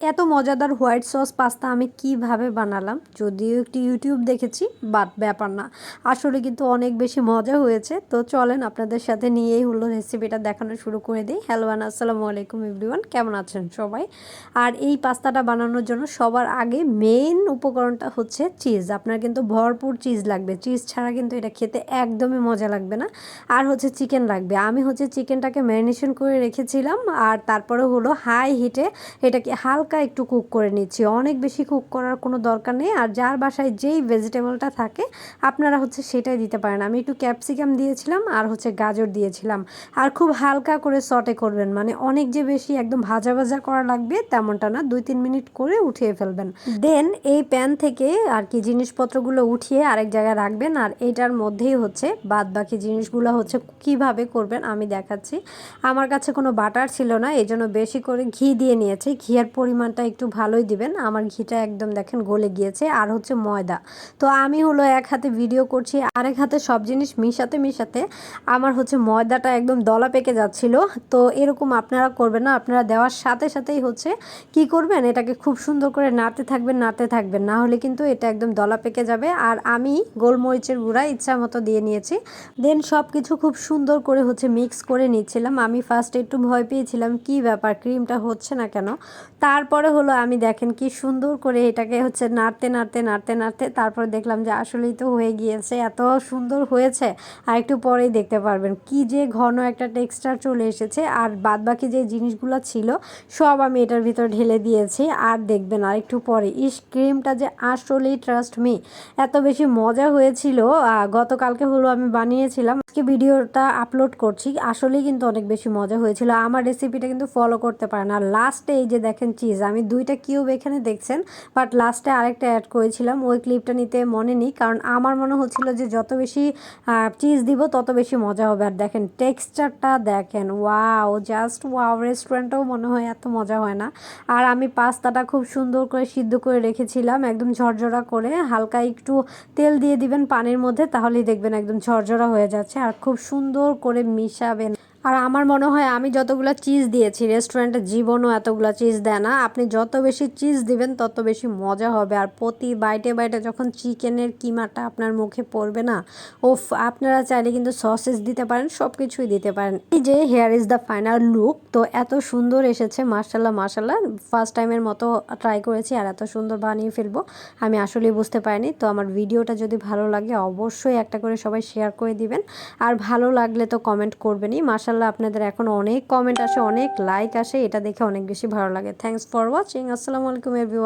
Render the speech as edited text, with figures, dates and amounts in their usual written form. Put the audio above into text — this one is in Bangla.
এত মজাদার হোয়াইট সস পাস্তা আমি কিভাবে বানালাম, যদিও একটি ইউটিউব দেখেছি, বাট ব্যাপার না, আসলে কিন্তু অনেক বেশি মজা হয়েছে। তো চলেন আপনাদের সাথে নিয়েই হলো রেসিপিটা দেখানো শুরু করে দিই। হ্যালো আসসালামু আলাইকুম এভরিওয়ান, কেমন আছেন সবাই? আর এই পাস্তাটা বানানোর জন্য সবার আগে মেইন উপকরণটা হচ্ছে চিজ। আপনার কিন্তু ভরপুর চিজ লাগবে, চিজ ছাড়া কিন্তু এটা খেতে একদমই মজা লাগবে না। আর হচ্ছে চিকেন লাগবে। আমি হচ্ছে চিকেনটাকে ম্যারিনেশন করে রেখেছিলাম, আর তারপরে হলো হাই হিটে এটাকে হালকা একটু কুক করে নিচ্ছি। অনেক বেশি কুক করার কোনো দরকার নেই। আর যার বাসায় যেই ভেজিটেবলটা থাকে আপনারা হচ্ছে সেটাই দিতে পারেন। আমি একটু ক্যাপসিকাম দিয়েছিলাম আর হচ্ছে গাজর দিয়েছিলাম। আর খুব হালকা করে সটে করবেন, মানে অনেক যে বেশি একদম ভাজা ভাজা করা লাগবে তেমনটা না, 2-3 মিনিট করে উঠিয়ে ফেলবেন। দেন এই প্যান থেকে আর কি জিনিসপত্রগুলো উঠিয়ে আরেক জায়গায় রাখবেন। আর এটার মধ্যেই হচ্ছে বাদ বাকি জিনিসগুলো হচ্ছে কিভাবে করবেন আমি দেখাচ্ছি। আমার কাছে কোনো বাটার ছিল না, এই জন্য বেশি করে ঘি দিয়ে নিয়েছি। ঘিয়ের পরিমাণটা একটু ভালোই দিবেন। আমার ঘিটা একদম দেখেন গলে গিয়েছে। আর হচ্ছে ময়দা। তো আমি হলো এক হাতে ভিডিও করছি, আরেক হাতে সব জিনিস মিশাতে মিশাতে আমার হচ্ছে ময়দাটা একদম দলা পেকে যাচ্ছিল। তো এরকম আপনারা করবেন না, আপনারা দেওয়ার সাথে সাথেই হচ্ছে কি করবেন, এটাকে খুব সুন্দর করে নাড়তে থাকবেন, না হলে কিন্তু এটা একদম দলা পেকে যাবে। আর আমি গোলমরিচের গুঁড়া ইচ্ছা মতো দিয়ে নিয়েছি। দেন সব কিছু খুব সুন্দর করে হচ্ছে মিক্স করে নিচ্ছিলাম। আমি ফার্স্টে একটু ভয় পেয়েছিলাম, কি ব্যাপার ক্রিমটা হচ্ছে না কেন। তারপরে হলো আমি দেখেন কি সুন্দর করে এটাকে হচ্ছে নাড়তে তারপরে দেখলাম যে আসলেই তো হয়ে গিয়েছে, এত সুন্দর হয়েছে। আর একটু পরেই দেখতে পারবেন কি যে ঘন একটা টেক্সচার চলে এসেছে। আর বাদবাকি যে জিনিসগুলো ছিল সব আমি এটার ভিতর ঢেলে দিয়েছি। আর দেখবেন আর একটু পরে ক্রিমটা যে আসলেই ট্রাস্ট মি এত বেশি মজা হয়েছিল। গতকালকে হলো আমি বানিয়েছিলাম, আজকে ভিডিওটা আপলোড করছি। আসলেই কিন্তু অনেক বেশি মজা হয়েছিল। আমার রেসিপিটা কিন্তু ফলো করতে পারেন। আর লাস্টে এই যে দেখেন চিজ, আমি 2টা কিউব এখানে দেখছেন, বাট লাস্টে আরেকটা অ্যাড করেছিলাম। ওই ক্লিপটা নিতে মনে নেই, কারণ আমার মনে হচ্ছিল যে যত বেশি চিজ দিব তত বেশি মজা হবে। আর দেখেন টেক্সচারটা দেখেন, ওয়াও, জাস্ট ওয়াও। রেস্টুরেন্টেও মনে হয় এত মজা হয় না। আর আমি পাস্তাটা খুব সুন্দর করে সিদ্ধ করে রেখেছিলাম, একদম ঝরঝরা করে। হালকা একটু তেল দিয়ে দিবেন পানির মধ্যে, তাহলেই দেখবেন একদম ঝরঝরা হয়ে যাচ্ছে। আর খুব সুন্দর করে মিশাবেন। আর আমার মনে হয় আমি যতগুলো চিজ দিয়েছি, রেস্টুরেন্টে জীবনও এতগুলো চিজ দেয় না। আপনি যত বেশি চিজ দিবেন তত বেশি মজা হবে। আর প্রতি বাইটে বাইটে যখন চিকেনের কিমাটা আপনার মুখে পড়বে না, ওফ। আপনারা চাইলে কিন্তু সসেস দিতে পারেন, সব কিছুই দিতে পারেন। এই যে hair is the final look. তো এত সুন্দর এসেছে, মাশাল্লাহ মাশাল্লাহ। ফার্স্ট টাইমের মতো ট্রাই করেছি, আর এত সুন্দর বানিয়ে ফেলবো আমি আসলেই বুঝতে পারিনি। তো আমার ভিডিওটা যদি ভালো লাগে অবশ্যই একটা করে সবাই শেয়ার করে দিবেন। আর ভালো লাগলে তো কমেন্ট করবেনই। মাশাল্লাহ আপনাদের এখন অনেক কমেন্ট আসে, অনেক লাইক আসে, এটা দেখে অনেক বেশি ভালো লাগে। Thanks for watching. আসসালামু আলাইকুম এভরিওয়ান।